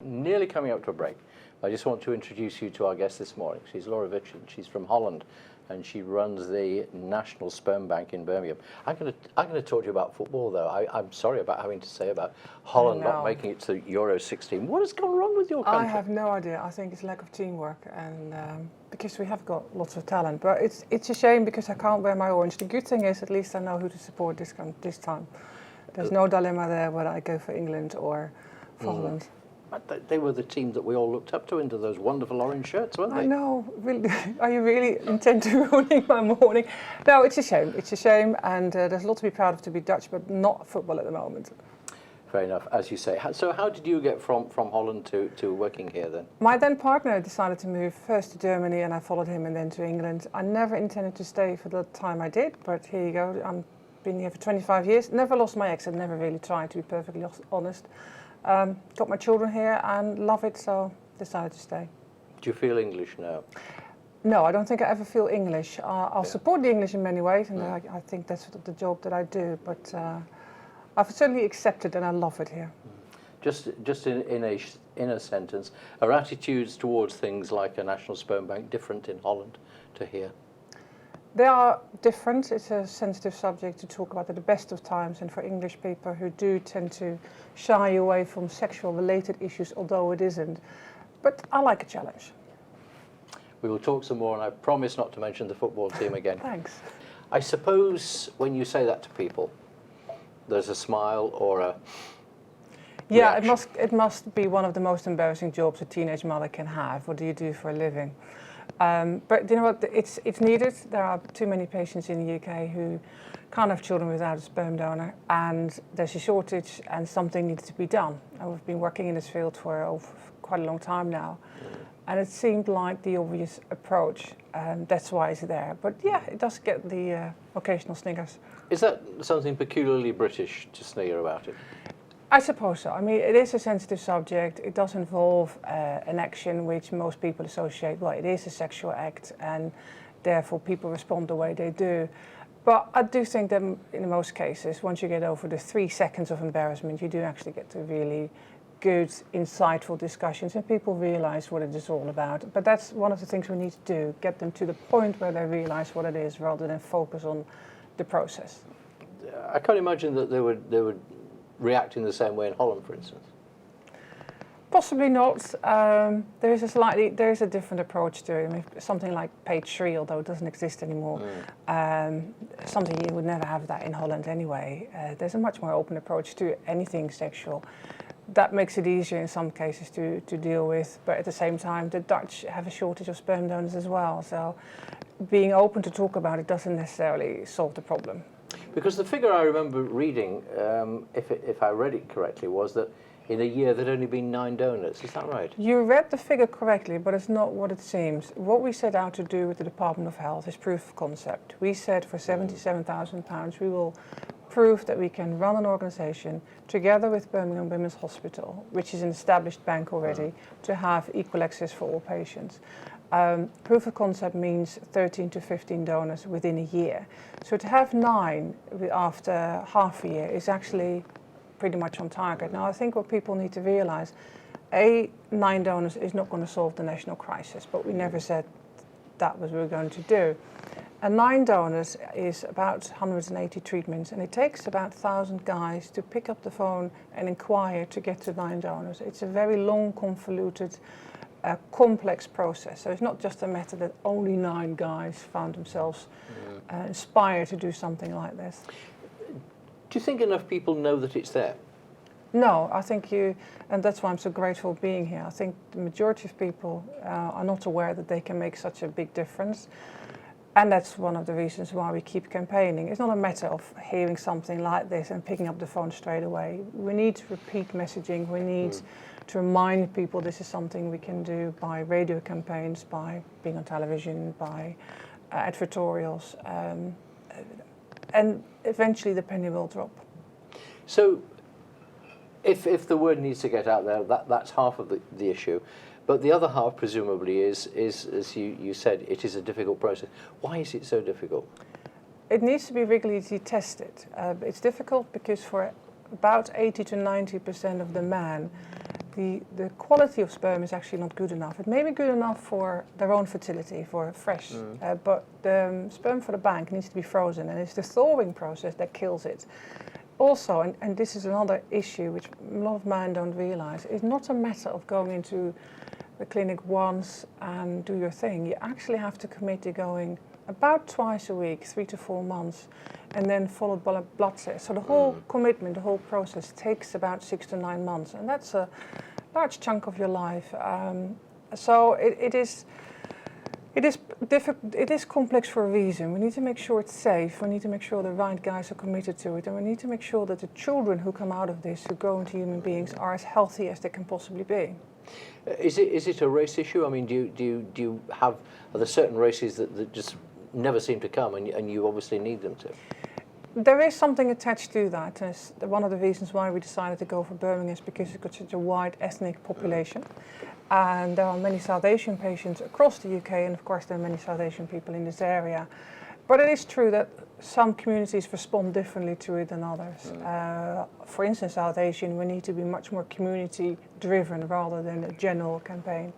Nearly coming up to a break. I just want to introduce you to our guest this morning. She's Laura Witjens. She's from Holland, and she runs the National Sperm Bank in Birmingham. I'm going to talk to you about football, though. I'm sorry about having to say about Holland not making it to Euro 16. What has gone wrong with your country? I have no idea. I think it's lack of teamwork, and because we have got lots of talent. But it's a shame because I can't wear my orange. The good thing is at least I know who to support this time. There's no dilemma there whether I go for England or for Holland. But they were the team that we all looked up to into those wonderful orange shirts, weren't they? I know. Really, are you really intent to ruining my morning? No, it's a shame. It's a shame, and there's a lot to be proud of to be Dutch, but not football at the moment. Fair enough, as you say. So how did you get from Holland to working here then? My then partner decided to move first to Germany, and I followed him, and then to England. I never intended to stay for the time I did, but here you go. I've been here for 25 years. Never lost my accent. Never really tried, to be perfectly honest. Got my children here and love it, so decided to stay. Do you feel English now? No, I don't think I ever feel English. I'll support the English in many ways, and I think that's the job that I do, but I've certainly accepted and I love it here. Just in a sentence, are attitudes towards things like a national sperm bank different in Holland to here? They are different. It's a sensitive subject to talk about at the best of times, and for English people who do tend to shy away from sexual related issues, although it isn't. But I like a challenge. We will talk some more, and I promise not to mention the football team again. Thanks. I suppose when you say that to people, there's a smile or a yeah, reaction. it must be one of the most embarrassing jobs a teenage mother can have. What do you do for a living? But you know what, it's needed. There are too many patients in the UK who can't have children without a sperm donor, and there's a shortage and something needs to be done. And we've been working in this field for quite a long time now, and it seemed like the obvious approach, and that's why it's there. But yeah, it does get the occasional sniggers. Is that something peculiarly British to snigger about it? I suppose so. I mean, it is a sensitive subject. It does involve an action which most people associate, well, it is a sexual act, and therefore people respond the way they do. But I do think that in most cases, once you get over the 3 seconds of embarrassment, you do actually get to really good, insightful discussions, and people realize what it is all about. But that's one of the things we need to do, get them to the point where they realize what it is, rather than focus on the process. I can't imagine that they would react in the same way in Holland, for instance. Possibly not. There is a different approach to it. I mean, something like page 3, although it doesn't exist anymore, something you would never have that in Holland anyway. There's a much more open approach to anything sexual. That makes it easier in some cases to deal with, but at the same time, the Dutch have a shortage of sperm donors as well. So being open to talk about it doesn't necessarily solve the problem. Because the figure I remember reading, if I read it correctly, was that in a year there'd only been 9 donors. Is that right? You read the figure correctly, but it's not what it seems. What we set out to do with the Department of Health is proof of concept. We said for £77,000 we will prove that we can run an organisation together with Birmingham Women's Hospital, which is an established bank already, to have equal access for all patients. Proof of concept means 13 to 15 donors within a year. So to have 9 after half a year is actually pretty much on target. Now I think what people need to realise, 9 donors is not going to solve the national crisis, but we never said that was what we were going to do. And 9 donors is about 180 treatments, and it takes about 1,000 guys to pick up the phone and inquire to get to 9 donors. It's a very long, convoluted, complex process. So it's not just a matter that only 9 guys found themselves inspired to do something like this. Do you think enough people know that it's there? No, I think and that's why I'm so grateful being here. I think the majority of people are not aware that they can make such a big difference. And that's one of the reasons why we keep campaigning. It's not a matter of hearing something like this and picking up the phone straight away. We need to repeat messaging. We need to remind people this is something we can do by radio campaigns, by being on television, by advertorials. And eventually the penny will drop. So if the word needs to get out there, that's half of the issue. But the other half, presumably, is as you said, it is a difficult process. Why is it so difficult? It needs to be rigorously tested. It's difficult because for about 80 to 90% of the men, the quality of sperm is actually not good enough. It may be good enough for their own fertility, for fresh, but the sperm for the bank needs to be frozen, and it's the thawing process that kills it. Also, and this is another issue which a lot of men don't realize, it's not a matter of going into the clinic once and do your thing. You actually have to commit to going about twice a week, 3 to 4 months, and then followed by a blood test. So the whole commitment, the whole process takes about 6 to 9 months, and that's a large chunk of your life. So it is difficult. It is complex for a reason. We need to make sure it's safe. We need to make sure the right guys are committed to it, and we need to make sure that the children who come out of this, who grow into human beings, are as healthy as they can possibly be. Is it a race issue? I mean, do you have, are there certain races that just never seem to come, and you obviously need them to? There is something attached to that. It's one of the reasons why we decided to go for Birmingham is because it's got such a wide ethnic population. And there are many South Asian patients across the UK, and of course there are many South Asian people in this area. But it is true that some communities respond differently to it than others. For instance, South Asian, we need to be much more community-driven rather than a general campaign.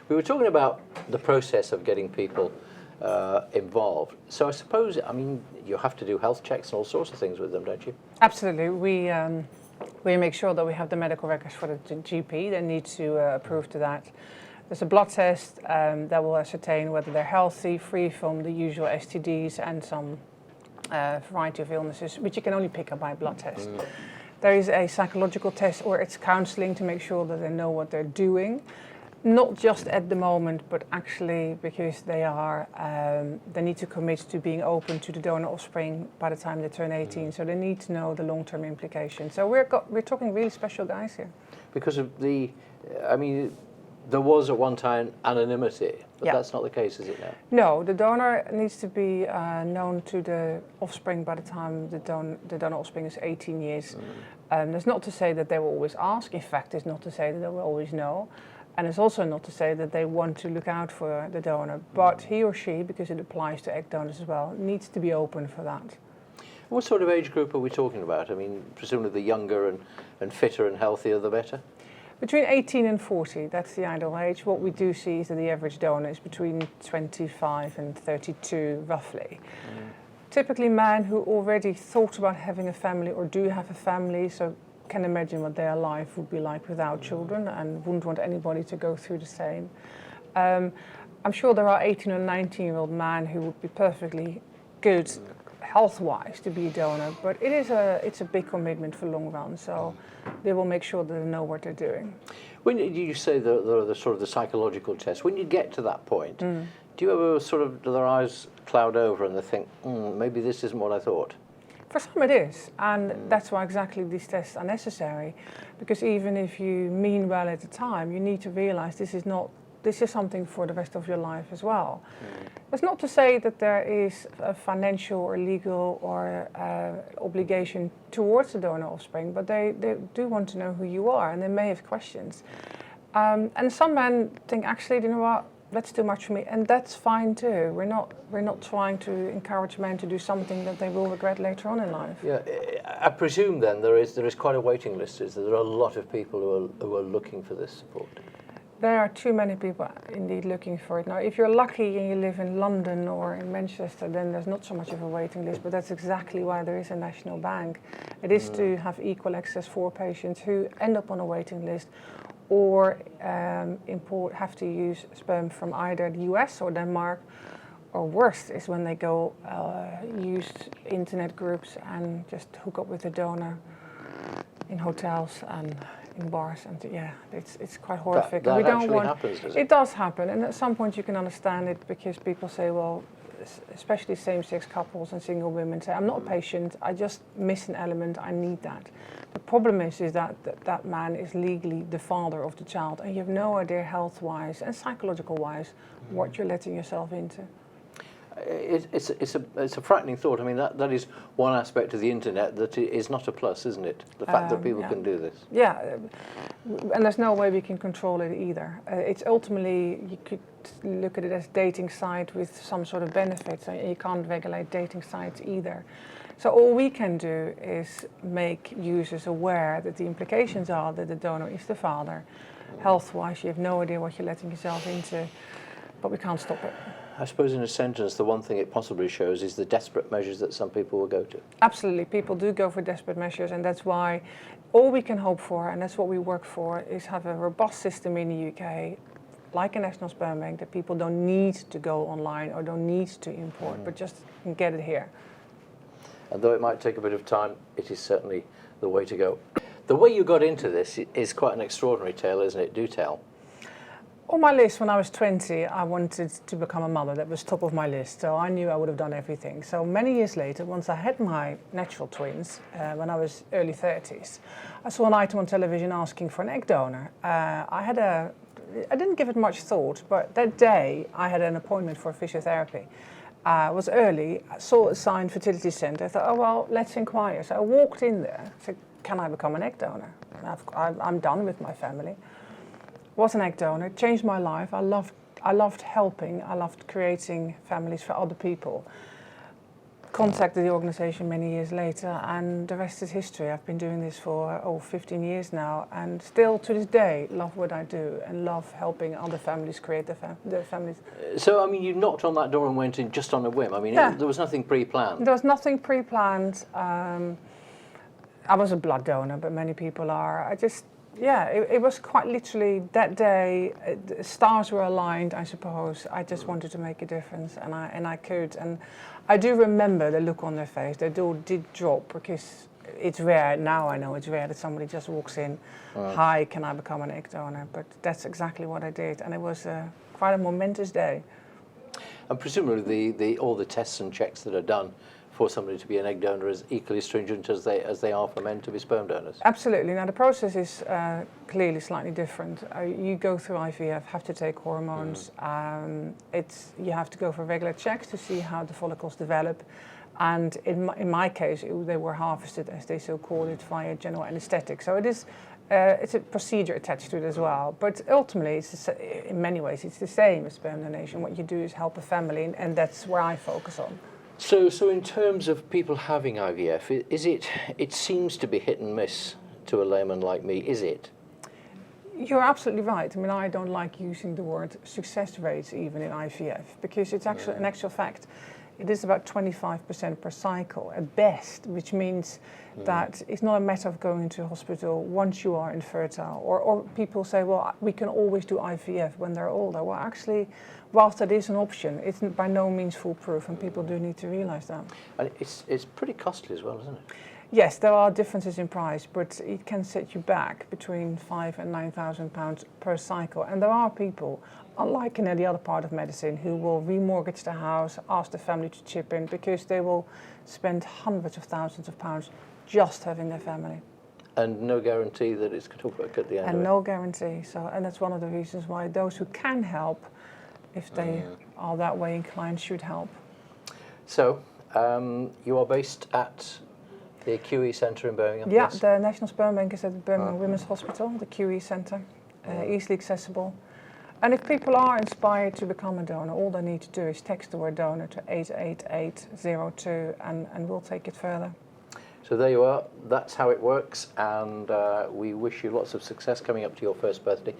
We were talking about the process of getting people involved. So I suppose, I mean, you have to do health checks and all sorts of things with them, don't you? Absolutely. We make sure that we have the medical records for the GP. They need to approve to that. There's a blood test that will ascertain whether they're healthy, free from the usual STDs and some variety of illnesses, which you can only pick up by a blood test. There is a psychological test, or it's counselling to make sure that they know what they're doing. Not just at the moment, but actually because they need to commit to being open to the donor offspring by the time they turn 18. So they need to know the long-term implications. So we're talking really special guys here. Because of I mean, there was at one time anonymity, but that's not the case, is it now? No, the donor needs to be known to the offspring by the time the donor offspring is 18 years. That's not to say that they will always ask. In fact, it's not to say that they will always know. And it's also not to say that they want to look out for the donor, but he or she, because it applies to egg donors as well, needs to be open for that. What sort of age group are we talking about? I mean, presumably the younger and fitter and healthier, the better? Between 18 and 40, that's the ideal age. What we do see is that the average donor is between 25 and 32, roughly. Typically men who already thought about having a family or do have a family, so can imagine what their life would be like without children and wouldn't want anybody to go through the same. I'm sure there are 18 or 19-year-old men who would be perfectly good health-wise to be a donor, but it's a big commitment for long run, so they will make sure that they know what they're doing. When you say the sort of the psychological test, when you get to that point, do you ever sort of, do their eyes cloud over and they think, maybe this isn't what I thought? For some it is, and that's why exactly these tests are necessary, because even if you mean well at the time, you need to realize this is something for the rest of your life as well. That's not to say that there is a financial or legal or obligation towards the donor offspring, but they do want to know who you are, and they may have questions. And some men think, actually, you know what, that's too much for me, and that's fine too. We're not trying to encourage men to do something that they will regret later on in life. Yeah, I presume then there is quite a waiting list. Is there are a lot of people who are looking for this support? There are too many people indeed looking for it. Now, if you're lucky and you live in London or in Manchester, then there's not so much of a waiting list, but that's exactly why there is a national bank. It is to have equal access for patients who end up on a waiting list or have to use sperm from either the US or Denmark, or worst is when they go use internet groups and just hook up with a donor in hotels and in bars, and it's quite horrific. That actually happens, does it? It does happen, and at some point you can understand it, because people say, well, especially same-sex couples and single women say, I'm not a patient, I just miss an element, I need that. The problem is that man is legally the father of the child, and you have no idea health-wise and psychological-wise what you're letting yourself into. It's a frightening thought. I mean, that is one aspect of the internet that is not a plus, isn't it? The fact that people can do this. Yeah, and there's no way we can control it either. It's ultimately, you could look at it as a dating site with some sort of benefits, and you can't regulate dating sites either. So all we can do is make users aware that the implications are that the donor is the father. Health-wise, you have no idea what you're letting yourself into, but we can't stop it. I suppose in a sentence, the one thing it possibly shows is the desperate measures that some people will go to. Absolutely, people do go for desperate measures, and that's why all we can hope for, and that's what we work for, is have a robust system in the UK, like a national sperm bank, that people don't need to go online or don't need to import, but just can get it here. And though it might take a bit of time, it is certainly the way to go. The way you got into this is quite an extraordinary tale, isn't it? Do tell. On my list when I was 20, I wanted to become a mother. That was top of my list. So I knew I would have done everything. So many years later, once I had my natural twins, when I was early 30s, I saw an item on television asking for an egg donor. I didn't give it much thought, but that day I had an appointment for physiotherapy. It was early. I saw a sign, fertility centre. I thought, oh, well, let's inquire. So I walked in there, said, can I become an egg donor? I'm done with my family. Was an egg donor, changed my life. I loved helping. I loved creating families for other people. Contacted the organisation many years later, and the rest is history. I've been doing this for 15 years now, and still to this day love what I do and love helping other families create their families. So, I mean, you knocked on that door and went in just on a whim. I mean, Yeah. there was nothing pre-planned. There was nothing pre-planned. I was a blood donor, but many people are. It was quite literally that day. The stars were aligned, I suppose. I just wanted to make a difference, and I could. And I do remember the look on their face. Their door did drop, because it's rare. Now I know it's rare that somebody just walks in, hi, can I become an egg donor? But that's exactly what I did, and it was quite a momentous day. And presumably all the tests and checks that are done for somebody to be an egg donor is equally stringent as they are for men to be sperm donors. Absolutely. Now the process is clearly slightly different. You go through IVF, have to take hormones. You have to go for regular checks to see how the follicles develop. And in my case, they were harvested, as they so call it, via general anesthetic. So it's a procedure attached to it as well. But ultimately, in many ways, it's the same as sperm donation. What you do is help a family, and that's where I focus on. So in terms of people having IVF, it seems to be hit and miss to a layman like me, is it? You're absolutely right. I mean, I don't like using the word success rates even in IVF, because it's actually, in actual fact, it is about 25% per cycle at best, which means that it's not a matter of going into a hospital once you are infertile. Or people say, well, we can always do IVF when they're older. Well, actually, whilst that is an option, it's by no means foolproof, and people do need to realise that. And it's pretty costly as well, isn't it? Yes, there are differences in price, but it can set you back between £5,000 and £9,000 per cycle. And there are people, unlike in any other part of medicine, who will remortgage their house, ask the family to chip in, because they will spend hundreds of thousands of pounds just having their family. And no guarantee that it's going to work at the end of it. And no guarantee. And that's one of the reasons why those who can help, if they are that way inclined, should help. So, you are based at the QE Centre in Birmingham? Yeah, yes? the National Sperm Bank is at the Birmingham Women's Hospital, the QE Centre, easily accessible. And if people are inspired to become a donor, all they need to do is text the word donor to 88802, and we'll take it further. So there you are, that's how it works, and we wish you lots of success coming up to your first birthday.